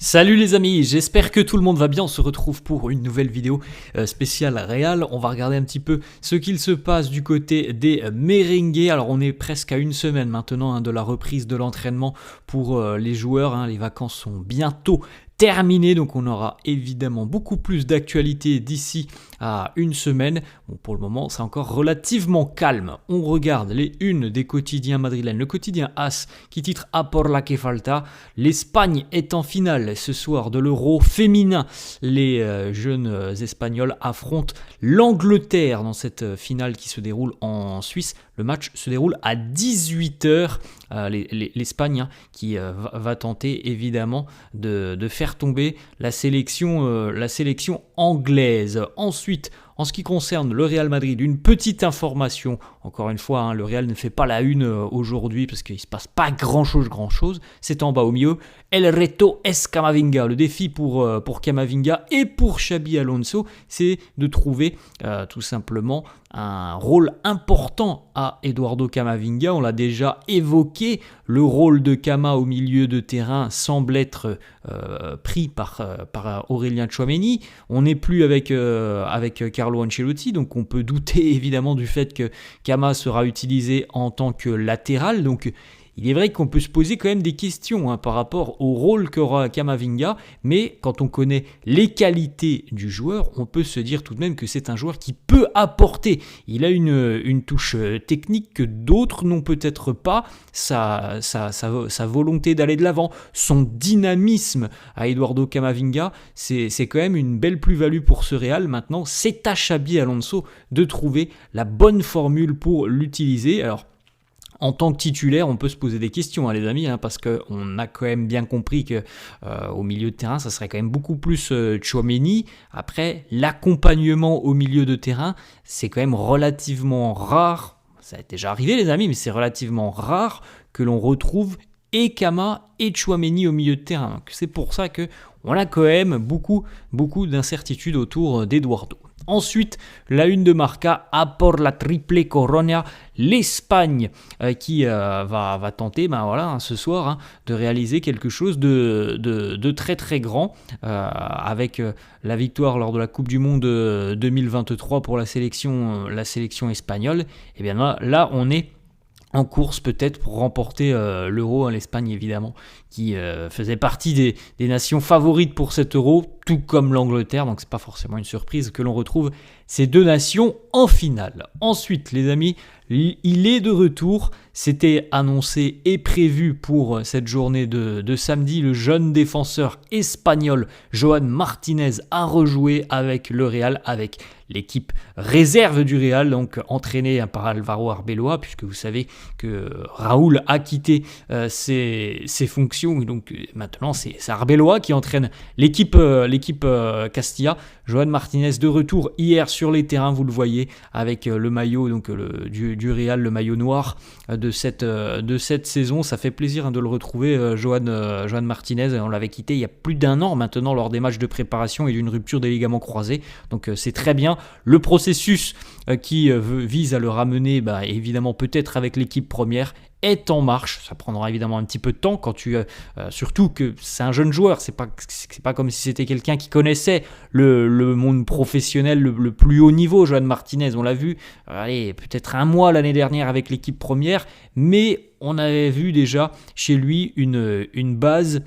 Salut les amis, j'espère que tout le monde va bien. On se retrouve pour une nouvelle vidéo spéciale Real. On va regarder un petit peu ce qu'il se passe du côté des merengues. Alors on est presque à une semaine maintenant de la reprise de l'entraînement pour les joueurs. Les vacances sont bientôt terminé, donc on aura évidemment beaucoup plus d'actualité d'ici à une semaine. Bon, pour le moment, c'est encore relativement calme. On regarde les unes des quotidiens madrilènes. Le quotidien AS qui titre A por la que falta. L'Espagne est en finale ce soir de l'Euro féminin. Les jeunes Espagnols affrontent l'Angleterre dans cette finale qui se déroule en Suisse. Le match se déroule à 18h. L'Espagne qui va tenter évidemment de faire tomber la sélection anglaise. Ensuite, en ce qui concerne le Real Madrid, une petite information. Encore une fois, le Real ne fait pas la une aujourd'hui parce qu'il ne se passe pas grand-chose. C'est en bas au milieu. El reto es Camavinga. Le défi pour Camavinga et pour Xabi Alonso, c'est de trouver tout simplement un rôle important à Eduardo Camavinga. On l'a déjà évoqué. Le rôle de Cama au milieu de terrain semble être pris par Aurélien Tchouaméni. On n'est plus avec Carlo Ancelotti, donc on peut douter évidemment du fait que Cama sera utilisé en tant que latéral. Donc il est vrai qu'on peut se poser quand même des questions par rapport au rôle qu'aura Camavinga, mais quand on connaît les qualités du joueur, on peut se dire tout de même que c'est un joueur qui peut apporter. Il a une touche technique que d'autres n'ont peut-être pas, sa volonté d'aller de l'avant, son dynamisme à Eduardo Camavinga, c'est quand même une belle plus-value pour ce Real. Maintenant, c'est à Xabi Alonso de trouver la bonne formule pour l'utiliser. Alors, en tant que titulaire, on peut se poser des questions, les amis, parce qu'on a quand même bien compris qu'au milieu de terrain, ça serait quand même beaucoup plus Tchouaméni. Après, l'accompagnement au milieu de terrain, c'est quand même relativement rare. Ça a déjà arrivé, les amis, mais c'est relativement rare que l'on retrouve et Cama et Tchouaméni au milieu de terrain. Donc, c'est pour ça qu'on a quand même beaucoup d'incertitudes autour d'Eduardo. Ensuite, la une de Marca, A por la triple corona, l'Espagne qui va tenter ce soir de réaliser quelque chose de très très grand avec la victoire lors de la Coupe du Monde 2023 pour la sélection espagnole. Et bien là on est en course peut-être pour remporter l'Euro, l'Espagne évidemment, qui faisait partie des nations favorites pour cet Euro, tout comme l'Angleterre, donc c'est pas forcément une surprise que l'on retrouve ces deux nations en finale. Ensuite les amis, il est de retour, c'était annoncé et prévu pour cette journée de samedi, le jeune défenseur espagnol Joan Martinez a rejoué avec le Real, avec l'équipe réserve du Real, donc entraînée par Álvaro Arbeloa, puisque vous savez que Raúl a quitté ses fonctions, et donc maintenant c'est Arbeloa qui entraîne l'équipe Castilla. Joan Martinez de retour hier sur les terrains, vous le voyez, avec le maillot du Real, le maillot noir de cette saison. Ça fait plaisir de le retrouver, Joan Martinez. On l'avait quitté il y a plus d'un an maintenant lors des matchs de préparation et d'une rupture des ligaments croisés. Donc c'est très bien. Le processus qui vise à le ramener, évidemment peut-être avec l'équipe première, est en marche. Ça prendra évidemment un petit peu de temps surtout que c'est un jeune joueur. C'est pas comme si c'était quelqu'un qui connaissait le monde professionnel le plus haut niveau. Joan Martinez, on l'a vu, peut-être un mois l'année dernière avec l'équipe première, mais on avait vu déjà chez lui une base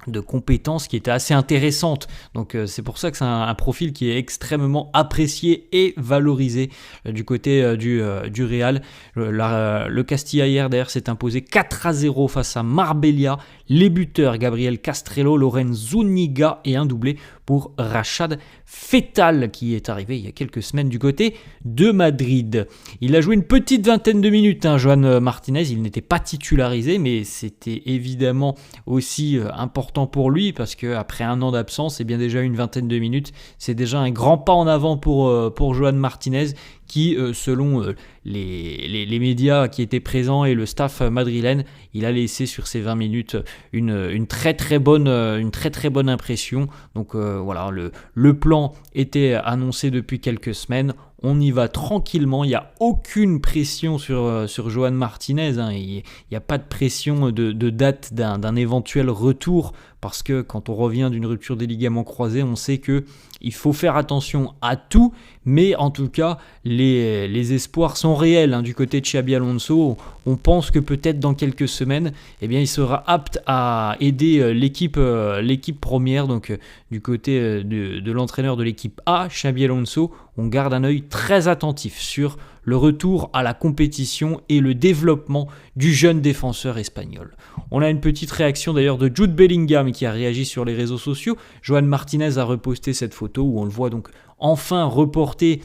de compétences qui était assez intéressante. Donc c'est pour ça que c'est un profil qui est extrêmement apprécié et valorisé du côté du Real. Le Castilla hier d'ailleurs s'est imposé 4-0 face à Marbella. Les buteurs Gabriel Castrello, Loren Zúñiga et un doublé pour Rachad Fetal qui est arrivé il y a quelques semaines du côté de Madrid. Il a joué une petite vingtaine de minutes, Joan Martinez. Il n'était pas titularisé, mais c'était évidemment aussi important pour lui parce qu'après un an d'absence, et bien déjà une vingtaine de minutes, c'est déjà un grand pas en avant pour Joan Martinez qui, selon les médias qui étaient présents et le staff madrilène, il a laissé sur ces 20 minutes une très très bonne impression. Donc voilà, le plan était annoncé depuis quelques semaines. On y va tranquillement, il n'y a aucune pression sur Joan Martinez, il n'y a pas de pression de date d'un éventuel retour parce que quand on revient d'une rupture des ligaments croisés, on sait que il faut faire attention à tout, mais en tout cas, les espoirs sont réels du côté de Xabi Alonso. On pense que peut-être dans quelques semaines, il sera apte à aider l'équipe première, donc du côté de l'entraîneur de l'équipe A, Xabi Alonso. On garde un œil très attentif sur le retour à la compétition et le développement du jeune défenseur espagnol. On a une petite réaction d'ailleurs de Jude Bellingham qui a réagi sur les réseaux sociaux. Joan Martinez a reposté cette photo où on le voit donc enfin reporter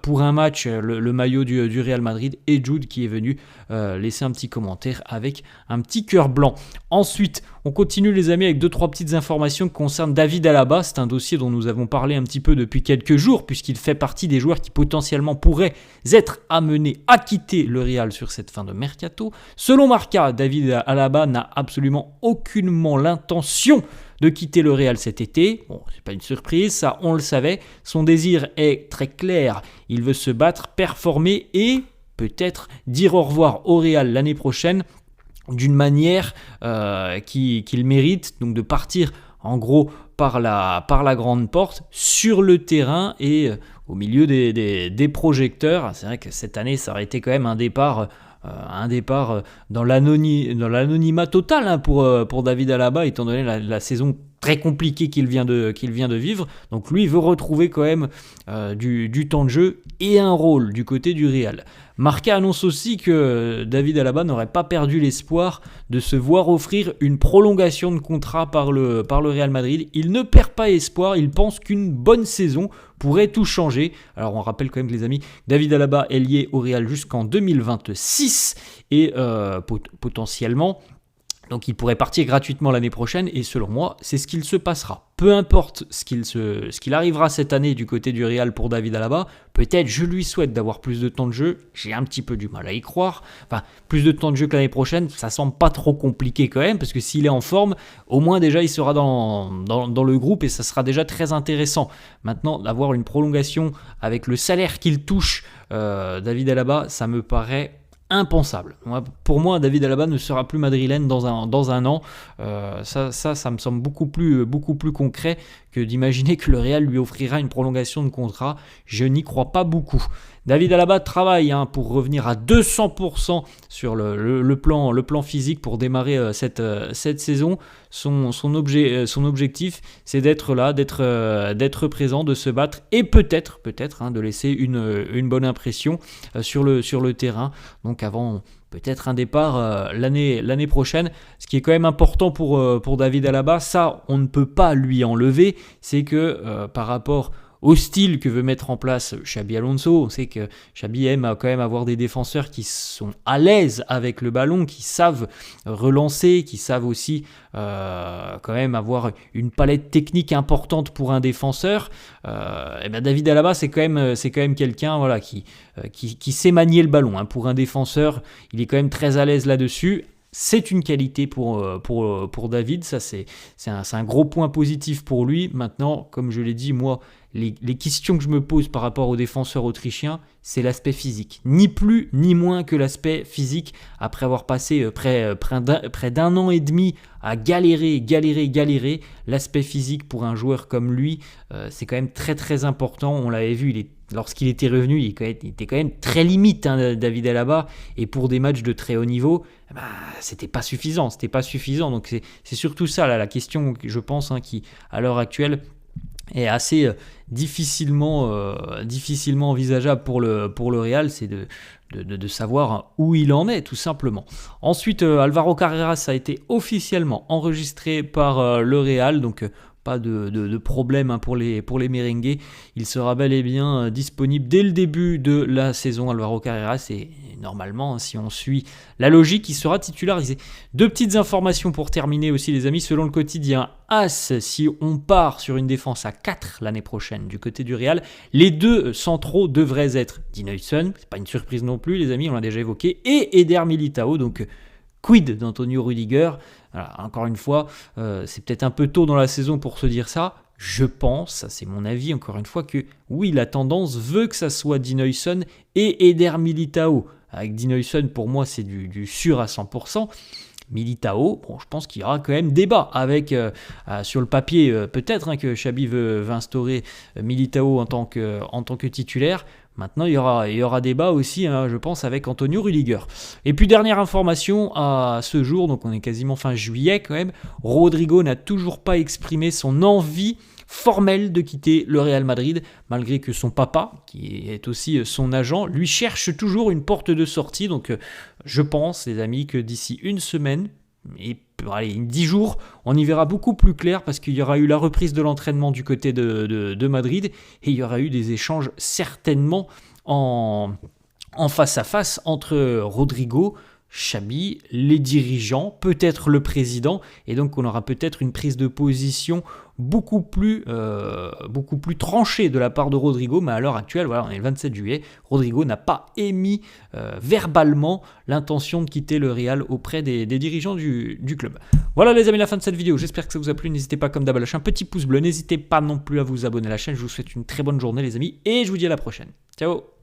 pour un match le maillot du Real Madrid, et Jude qui est venu laisser un petit commentaire avec un petit cœur blanc. Ensuite, on continue les amis avec 2-3 petites informations qui concernent David Alaba. C'est un dossier dont nous avons parlé un petit peu depuis quelques jours, puisqu'il fait partie des joueurs qui potentiellement pourraient être amenés à quitter le Real sur cette fin de mercato. Selon Marca, David Alaba n'a absolument aucunement l'intention de quitter le Real cet été. Bon, c'est pas une surprise, ça on le savait. Son désir est très clair. Il veut se battre, performer et peut-être dire au revoir au Real l'année prochaine d'une manière qu'il mérite, donc de partir en gros par la grande porte sur le terrain et au milieu des projecteurs. C'est vrai que cette année ça aurait été quand même un départ dans l'anonymat total pour David Alaba, étant donné la saison très compliquée qu'il vient de vivre. Donc lui, il veut retrouver quand même du temps de jeu et un rôle du côté du Real. Marca annonce aussi que David Alaba n'aurait pas perdu l'espoir de se voir offrir une prolongation de contrat par le Real Madrid. Il ne perd pas espoir, il pense qu'une bonne saison pourrait tout changer. Alors on rappelle quand même, les amis, David Alaba est lié au Real jusqu'en 2026 et potentiellement, donc il pourrait partir gratuitement l'année prochaine, et selon moi, c'est ce qu'il se passera. Peu importe ce qu'il arrivera cette année du côté du Real pour David Alaba, peut-être je lui souhaite d'avoir plus de temps de jeu, j'ai un petit peu du mal à y croire. Enfin, plus de temps de jeu que l'année prochaine, ça semble pas trop compliqué quand même, parce que s'il est en forme, au moins déjà il sera dans le groupe et ça sera déjà très intéressant. Maintenant, d'avoir une prolongation avec le salaire qu'il touche, David Alaba, ça me paraît impensable. Pour moi, David Alaba ne sera plus madrilène dans un an. Ça me semble beaucoup plus concret que d'imaginer que le Real lui offrira une prolongation de contrat. Je n'y crois pas beaucoup. David Alaba travaille pour revenir à 200% sur le plan physique pour démarrer cette saison. Son objectif, c'est d'être là, d'être présent, de se battre et peut-être de laisser une bonne impression sur le terrain. Donc avant peut-être un départ l'année prochaine. Ce qui est quand même important pour David Alaba, ça on ne peut pas lui enlever, c'est que par rapport au style que veut mettre en place Xabi Alonso, on sait que Xabi aime quand même avoir des défenseurs qui sont à l'aise avec le ballon, qui savent relancer, qui savent aussi quand même avoir une palette technique importante pour un défenseur. David Alaba, c'est quand même quelqu'un qui sait manier le ballon. Pour un défenseur, il est quand même très à l'aise là-dessus. C'est une qualité pour David, ça c'est un gros point positif pour lui. Maintenant, comme je l'ai dit, moi, les questions que je me pose par rapport aux défenseurs autrichiens, c'est l'aspect physique. Ni plus ni moins que l'aspect physique, après avoir passé près d'un an et demi à galérer. L'aspect physique pour un joueur comme lui, c'est quand même très très important. On l'avait vu, lorsqu'il était revenu, il était quand même très limite, David Alaba, et pour des matchs de très haut niveau, c'était pas suffisant. Donc c'est surtout ça la question, je pense, qui à l'heure actuelle est assez difficilement envisageable pour le Real, c'est de savoir où il en est, tout simplement. Ensuite, Alvaro Carreras a été officiellement enregistré par le Real, donc pas de problème pour les merengues. Il sera bel et bien disponible dès le début de la saison, Alvaro Carreras, et normalement, si on suit la logique, il sera titularisé. 2 petites informations pour terminer aussi, les amis. Selon le quotidien AS, si on part sur une défense à 4 l'année prochaine du côté du Real, les 2 centraux devraient être Dean Huijsen, c'est pas une surprise non plus, les amis, on l'a déjà évoqué, et Eder Militao, donc quid d'Antonio Rudiger. Alors, encore une fois, c'est peut-être un peu tôt dans la saison pour se dire ça. Je pense, ça c'est mon avis encore une fois, que oui, la tendance veut que ça soit Dean Huijsen et Eder Militao. Avec Dean Huijsen, pour moi, c'est du sûr à 100%. Militao, bon, je pense qu'il y aura quand même débat avec, sur le papier, peut-être que Xabi veut instaurer Militao en tant que titulaire. Maintenant, il y aura débat aussi, je pense, avec Antonio Rüdiger. Et puis, dernière information à ce jour, donc on est quasiment fin juillet quand même, Rodrigo n'a toujours pas exprimé son envie formelle de quitter le Real Madrid, malgré que son papa, qui est aussi son agent, lui cherche toujours une porte de sortie. Donc je pense, les amis, que d'ici une semaine, et allez, 10 jours, on y verra beaucoup plus clair parce qu'il y aura eu la reprise de l'entraînement du côté de Madrid et il y aura eu des échanges certainement en face à face entre Rodrigo, Xabi, les dirigeants, peut-être le président, et donc on aura peut-être une prise de position beaucoup plus tranchée de la part de Rodrigo, mais à l'heure actuelle, voilà, on est le 27 juillet, Rodrigo n'a pas émis verbalement l'intention de quitter le Real auprès des dirigeants du club. Voilà les amis, la fin de cette vidéo, j'espère que ça vous a plu, n'hésitez pas comme d'hab à lâcher un petit pouce bleu, n'hésitez pas non plus à vous abonner à la chaîne, je vous souhaite une très bonne journée les amis, et je vous dis à la prochaine. Ciao.